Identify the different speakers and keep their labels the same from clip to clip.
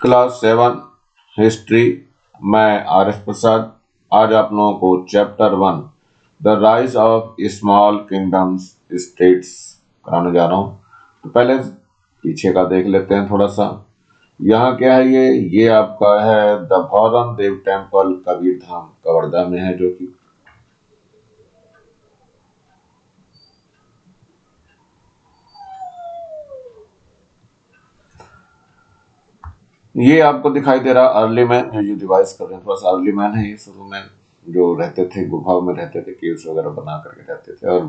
Speaker 1: Class 7 history. मैं RS प्रसाद। आज आप लोगों को chapter 1 the rise of small kingdoms states कराने जा रहा हूँ। तो पहले पीछे का देख लेते हैं थोड़ा सा। यहाँ क्या है, ये आपका है द भौरन देव टेम्पल कबीर धाम कवर्धा में है, जो कि ये आपको दिखाई दे रहा अर्ली मैन। जो रिवाइज कर रहे हैं थोड़ा सा, अर्ली मैन है ये। शुरू में जो रहते थे गुफाओं में रहते थे, केव्स वगैरह बना करके रहते थे, और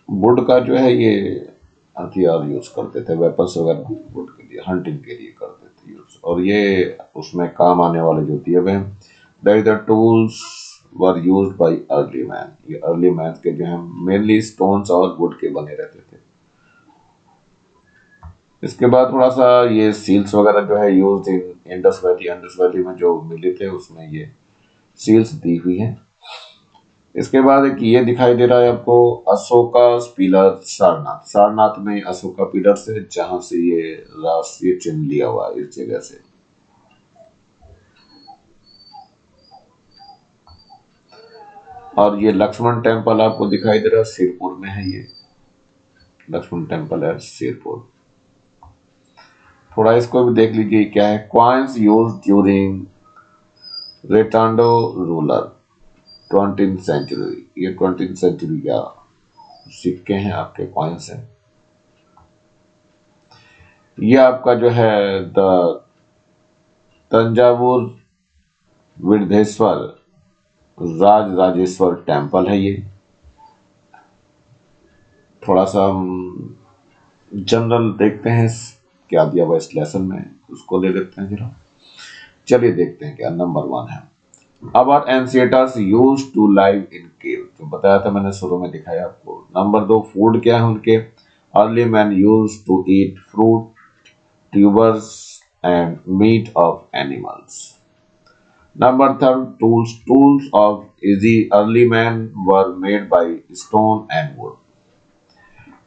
Speaker 1: वुड का जो है ये हथियार यूज करते थे, वेपन्स वगैरह वुड के लिए, हंटिंग के लिए करते थे यूज। और ये उसमें काम आने वाले जो दिए हुए हैं, that the tools were used by early man. ये अर्ली मैन के जो है मेनली स्टोन्स और वुड के बने रहते थे। इसके बाद थोड़ा सा ये सील्स वगैरह जो है यूज इन इंडस वैली में जो मिले थे उसमें ये सील्स दी हुई हैं। इसके बाद एक ये दिखाई दे रहा है आपको अशोका पिलर सारनाथ। सारनाथ में अशोका पिलर से, जहां से ये राष्ट्रीय चिन्ह लिया हुआ है इस जगह से। और ये लक्ष्मण टेम्पल आपको दिखाई दे रहा है, सिरपुर में है ये लक्ष्मण टेम्पल है सिरपुर। थोड़ा इसको भी देख लीजिए क्या है। क्वाइंस यूज ड्यूरिंग रेटांडो रूलर 20th सेंचुरी। ये 20th सेंचुरी का सिक्के हैं, आपके कॉइन्स हैं। ये आपका जो है द तंजावुर विरधेश्वर राजराजेश्वर टेम्पल है ये। थोड़ा सा हम जनरल देखते हैं क्या दिया हुआ इस लेसन में, उसको ले लेते हैं जरा। चलिए देखते हैं क्या। नंबर 1 है Our ancestors used to live in cave। जो बताया था मैंने शुरू में दिखाया आपको। नंबर 2, फूड क्या है उनके। Early man used to eat fruit, tubers and meat of animals। Number 3, tools। Tools of easy early man were made by stone and wood।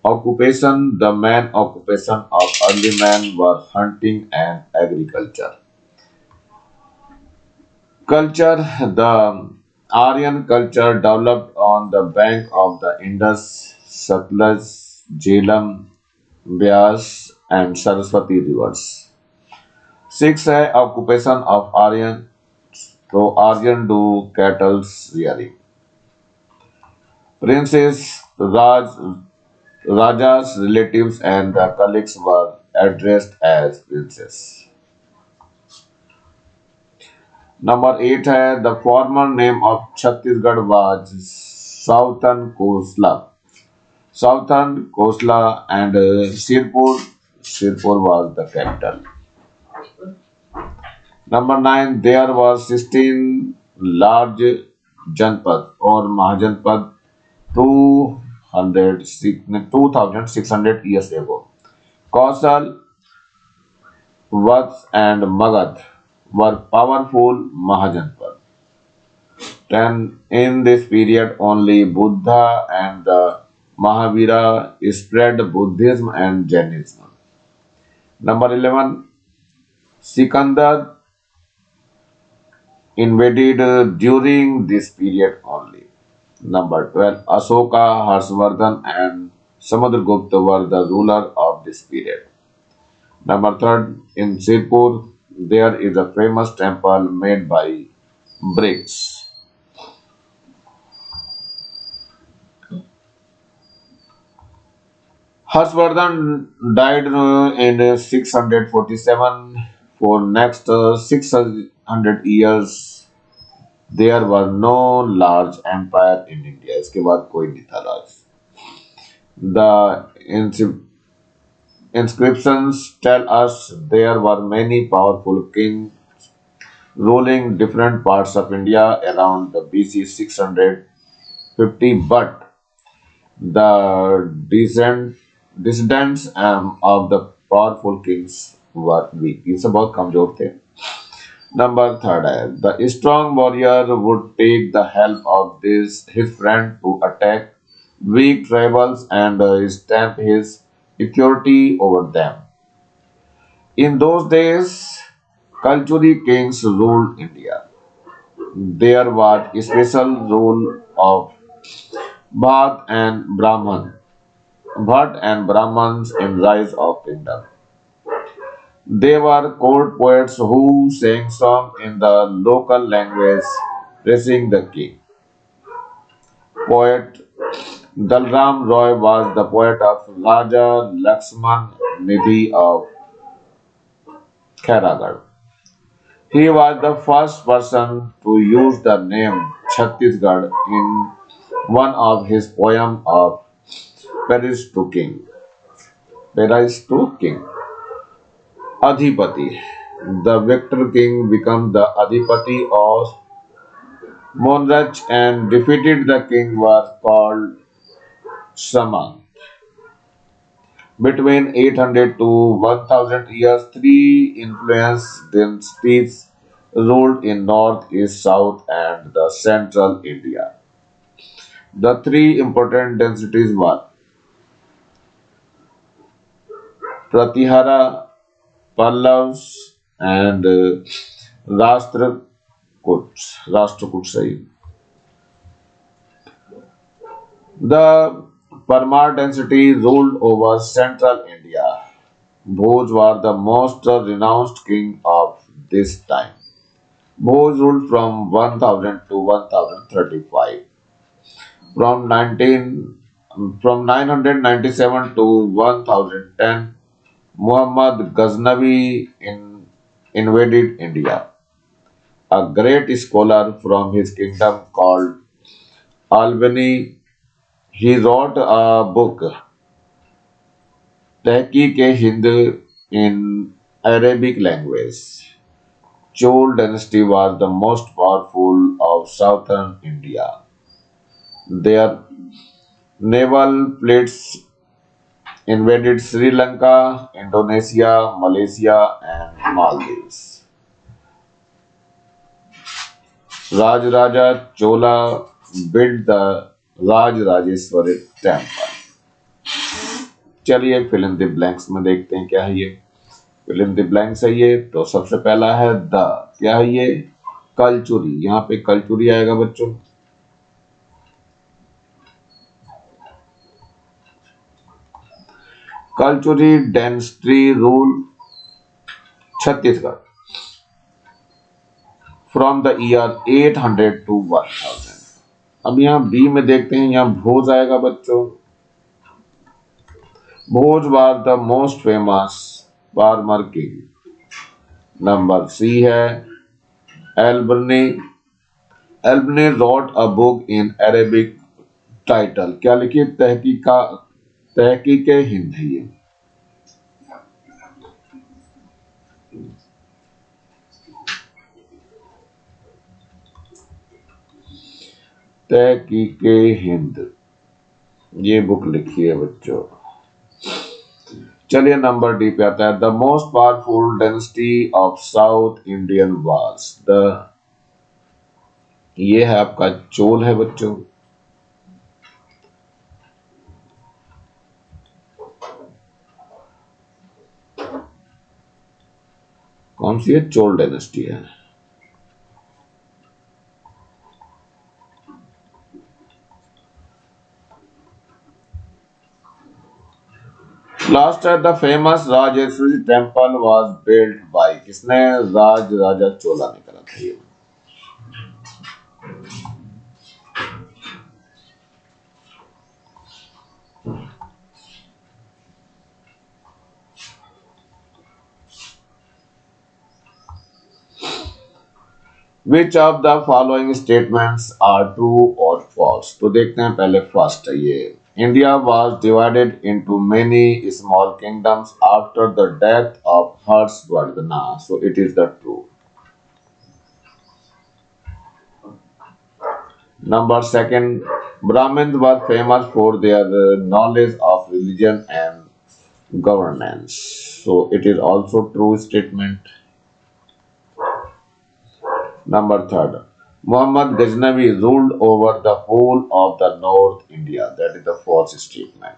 Speaker 1: Occupation, the main occupation of early man were hunting and agriculture। Culture, the Aryan culture developed on the bank of the Indus, Satluj, Jhelum, Beas and Saraswati rivers। 6 है occupation of Aryan। तो Aryan do cattle rearing। Princes, Raja's relatives and the colleagues were addressed as princes। Number 8 है the former name of Chhattisgarh was Southern Kosala। Southern Kosala and Sirpur। Sirpur was the capital। Number 9, there was 16 large Janpads or Mahajarpadas 2600 years ago। Kausal, Vatsa and Magadh were powerful Mahajarpadas। 10, in this period only Buddha and the Mahavira spread Buddhism and Jainism। Number 11, Sikandar invaded during this period only। Number 12, Ashoka, Harshvardhan and Samudragupta were the ruler of this period। Number 3, in Sirpur, there is a famous temple made by bricks। Harshvardhan died in 647। For next 600 years, there were no large empire in India। इसके बाद कोई नहीं था large। The inscriptions tell us there were many powerful kings ruling different parts of India around the BC 650, but the descendants of the powerful kings were weak। ये सब बहुत कमजोर थे। Number 3 है the strong warrior would take the help of his friend to attack weak tribals and stamp his authority over them। In those days, Kalchuri kings ruled India. There was a special rule of Bhat and Brahman, Bhat and Brahmins in rise of kingdom. They were court poets who sang songs in the local language praising the king. Poet Dalram Roy was the poet of Raja Lakshman Nidhi of Khairagarh. He was the first person to use the name Chhattisgarh in one of his poems of Paris to King. Paris to King. Adhipati. The victor king became the Adhipati of Monrach and defeated the king was called Saman. Between 800 to 1000 years, three influence dynasties ruled in north, east, south, and the central India. The three important dynasties were Pratihara, Pallavs, and Rashtrakuts. Rashtrakuts. The Parmar dynasty ruled over central India. Bhoj was the most renounced king of this time. Bhoj ruled from 1000 to 1035. From 997 to 1010, Muhammad Ghaznavi invaded India. A great scholar from his kingdom called Albany, he wrote a book, Tehkeek-e-Hind, in Arabic language. Chol dynasty was the most powerful of southern India. Their naval fleets invaded Sri Lanka, Indonesia, Malaysia, and Maldives. Rajraja Chola built the Rajrajeswari temple. चलिए fill in the blanks में देखते हैं क्या है ये fill in the blanks है ये तो सबसे पहला है द क्या है ये कलचुरी यहाँ पे कलचुरी आएगा बच्चों Kalachuri dynasty rule Chhattisgarh from the year 800 to 1000 अब यहाँ बी में देखते हैं यहाँ भोज आएगा बच्चों Bhoj was the most famous Parmar king number सी है Alberuni Alberuni wrote a book in Arabic title क्या लिखिए तहकीक हिंद है ये तहकीक हिंद ये बुक लिखी है बच्चों चलिए नंबर डी पे आता है the most powerful dynasty of south Indian was the ये है आपका चोल है बच्चों कौन सी है चोल डायनेस्टी है लास्ट है the famous Rajeshwari temple was built by किसने राज राजा चोला ने करा था ये Which of the following statements are true or false? तो देखते हैं पहले फर्स्ट है ये India was divided into many small kingdoms after the death of Harshvardhana. So it is the true. Number second, Brahmins were famous for their knowledge of religion and governance. So it is also true statement. Number third, Muhammad Ghaznavi ruled over the whole of the North India. That is the false statement.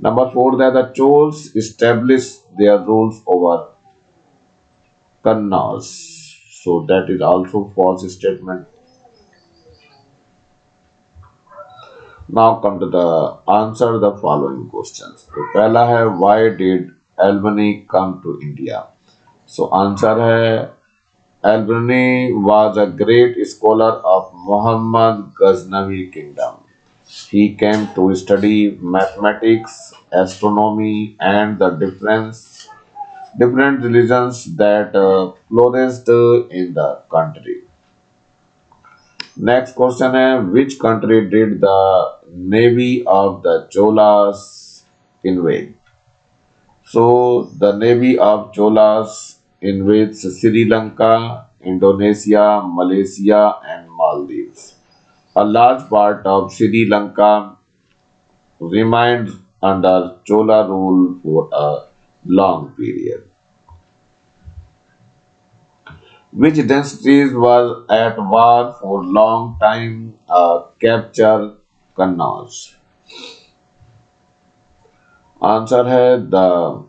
Speaker 1: Number four, that the Chols established their rules over Kannauj. So that is also false statement. Now come to the answer the following questions. तो पहला है why did Albany come to India? So answer है Albany was a great scholar of Muhammad Ghaznavi kingdom. He came to study mathematics, astronomy, and the different religions that flourished in the country. Next question है which country did the navy of the Cholas invade? So the navy of Cholas invades Sri Lanka, Indonesia, Malaysia, and Maldives. A large part of Sri Lanka remained under Chola rule for a long period. Which dynasties were at war for long time capture Kannauj? Answer है the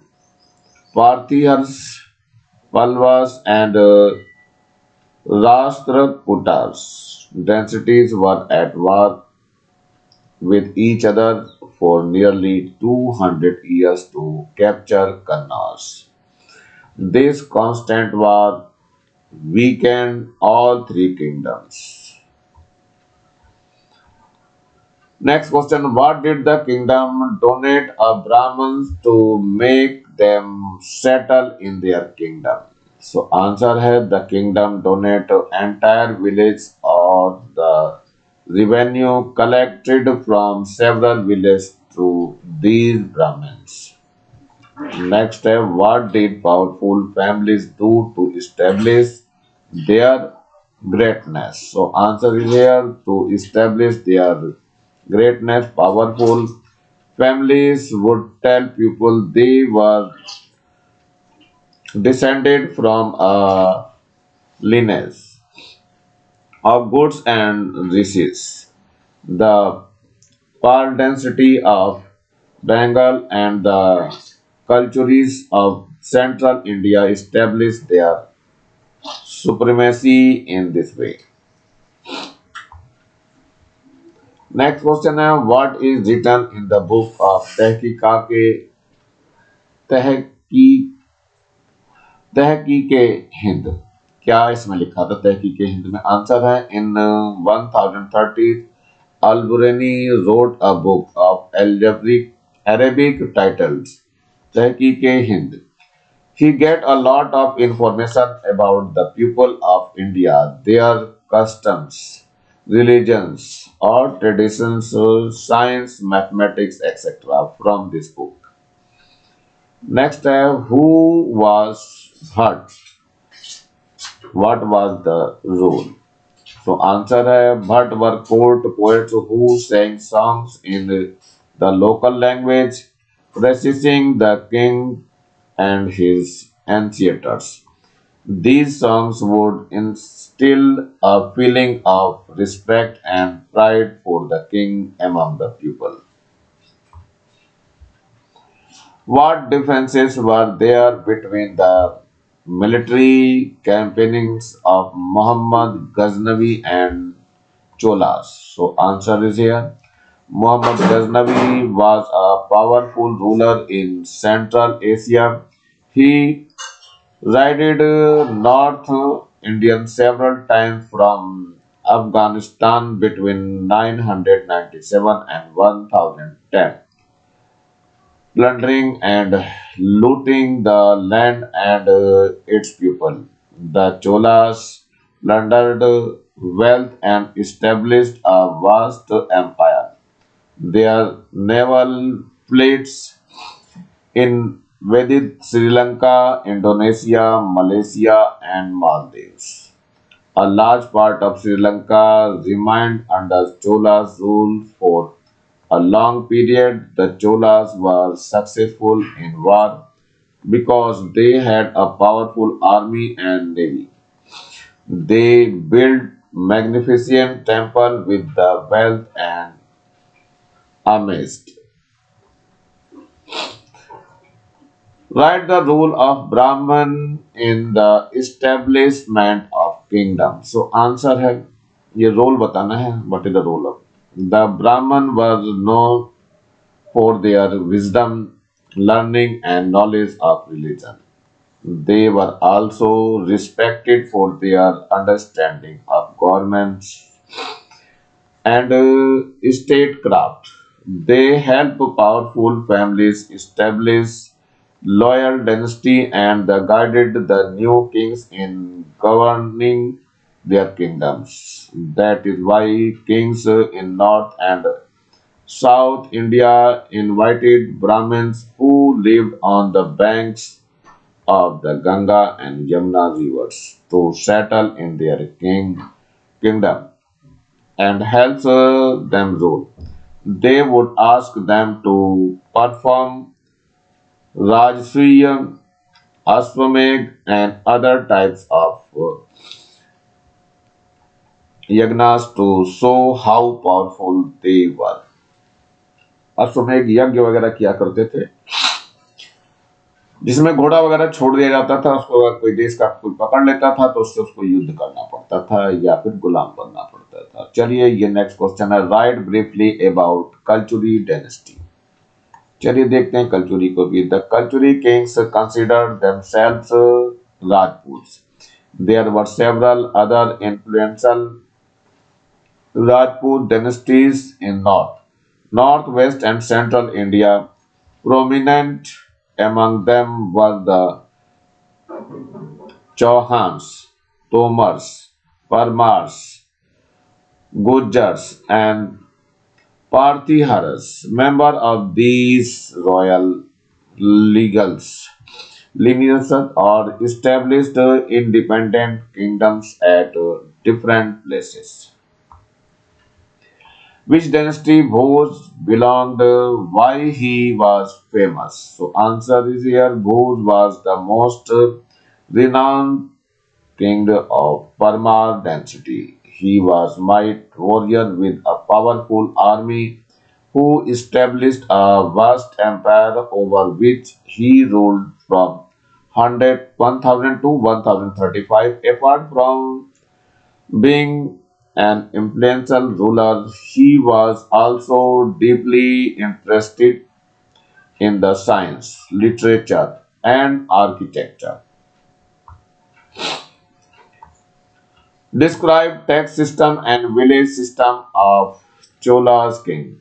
Speaker 1: Parthians, Palwas and Rashtrakutas. Dynasties were at war with each other for nearly 200 years to capture Kannauj. This constant war weakened all three kingdoms. Next question. What did the kingdom donate a Brahmins to make them settle in their kingdom? So answer है the kingdom donate entire village or the revenue collected from several villages to these Brahmins. Next step, what did powerful families do to establish their greatness? So answer is here to establish their greatness. Powerful families would tell people they were descended from a lineage of gods and rishis. The pearl density of Bengal and the cultures of central India established their supremacy in this way. Next question है what is written in the book of तहकीक तहकीके हिंद? क्या इसमें लिखा था तहकीके हिंद में? Answer है इन 1030 Al-Burani wrote a book of algebraic Arabic titles तहकीके Hind. He get a lot of information about the people of India, their customs, religions, or traditions, science, mathematics, etc. from this book. Next, who was hurt? What was the rule? So answer है Bhatt were court poets who sang songs in the local language, praising the king and his ancestors. These songs would instill a feeling of respect and pride for the king among the people. What differences were there between the military campaignings of Muhammad Ghaznavi and Cholas? So answer is here. Muhammad Ghaznavi was a powerful ruler in Central Asia. He raided North India several times from Afghanistan between 997 and 1010, plundering and looting the land and its people. The Cholas plundered wealth and established a vast empire. Their naval fleets invaded Sri Lanka, Indonesia, Malaysia, and Maldives. A large part of Sri Lanka remained under Cholas rule for a long period. The Cholas were successful in war because they had a powerful army and navy. They built magnificent temple with the wealth and amassed. Write the role of Brahman in the establishment of kingdom. So answer है ये role बताना है. What is the role of the Brahman was known for their wisdom, learning, and knowledge of religion. They were also respected for their understanding of governments and statecraft. They helped powerful families establish loyal dynasty and guided the new kings in governing their kingdoms. That is why kings in North and South India invited Brahmins who lived on the banks of the Ganga and Yamuna rivers to settle in their kingdom and help them rule. They would ask them to perform Rajraja-I, Ashwamedh, and other types of yagnas to show how powerful they were. अश्वमेध यज्ञ वगैरह किया करते थे जिसमें घोड़ा वगैरह छोड़ दिया जाता था. उसको अगर कोई देश का कोई पकड़ लेता था तो उससे उसको युद्ध करना पड़ता था या फिर गुलाम बनना पड़ता था. चलिए ये नेक्स्ट क्वेश्चन है. Write briefly about Kalachuri dynasty. चलिए देखते हैं कल्चुरी को भी. The Kalachuri kings considered themselves Rajputs. There were several other influential Rajput dynasties in Northwest and Central India. Prominent among them were the Chauhans, Tomars, Parmars, Gujars, and Parthiharas. Members of these royal legals lineages are established independent kingdoms at different places. Which dynasty Bhoj belonged? Why he was famous? So answer is here. Bhoj was the most renowned king of Parmar dynasty. He was might warrior with a powerful army who established a vast empire over which he ruled from 1000 to 1035. Apart from being an influential ruler, he was also deeply interested in the science, literature, and architecture. Describe tax system and village system of Cholas kings.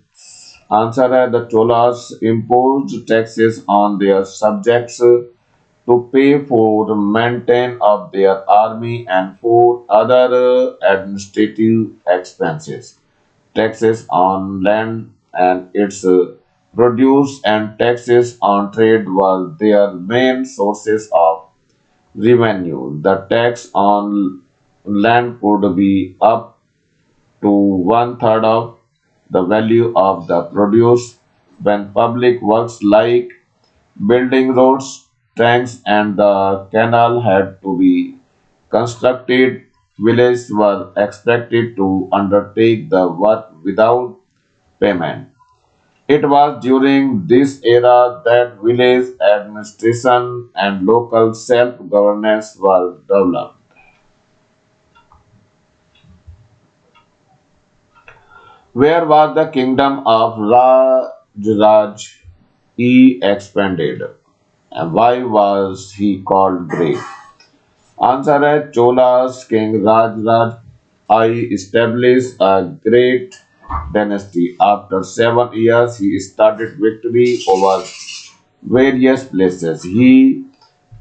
Speaker 1: Answer है the Cholas imposed taxes on their subjects to pay for maintenance of their army and for other administrative expenses. Taxes on land and its produce and taxes on trade were their main sources of revenue. The tax on land could be up to one third of the value of the produce when public works like building roads, tanks, and the canal had to be constructed. Villages were expected to undertake the work without payment. It was during this era that village administration and local self-governance were developed. Where was the kingdom of Rajraja-I expanded? And why was he called great? Answer है Cholas king Rajraj-I established a great dynasty. After 7 years, he started victory over various places. He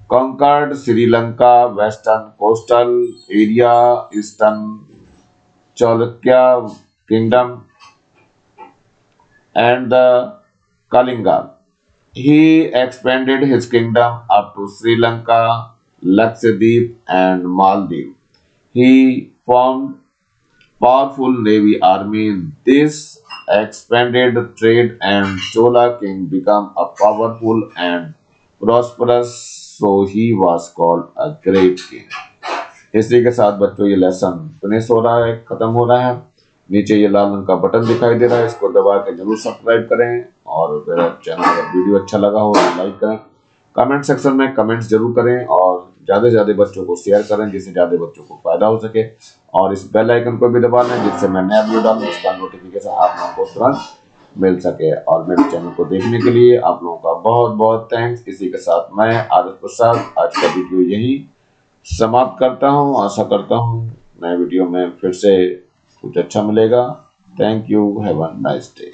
Speaker 1: conquered Sri Lanka, western coastal area, eastern Chalukya kingdom, and the Kalinga. He expanded his kingdom up to Sri Lanka, Lakshadweep, and Maldives. He formed powerful navy army. This expanded trade and Chola king became a powerful and prosperous, so he was called a great king. इसी के साथ बच्चों ये lesson finish हो रहा है, खत्म हो रहा है. नीचे ये लाल रंग का बटन दिखाई दे रहा है, इसको दबा के जरूर सब्सक्राइब करें और अगर चैनल का वीडियो अच्छा लगा हो तो लाइक करें. कमेंट सेक्शन में कमेंट्स जरूर करें और ज्यादा से ज्यादा बच्चों को शेयर करें जिससे ज्यादा बच्चों को फायदा हो सके, और इस बेल आइकन को भी दबा लें जिससे मैं नया वीडियो डालूं उसका नोटिफिकेशन आप लोगों को तुरंत मिल सके। और मेरे चैनल को देखने के लिए आप लोगों का बहुत बहुत थैंक्स। इसी के साथ मैं आदर्श प्रसाद आज का वीडियो यही समाप्त करता हूँ। आशा करता हूँ नए वीडियो में फिर से कुछ अच्छा मिलेगा। Thank you, have a nice day.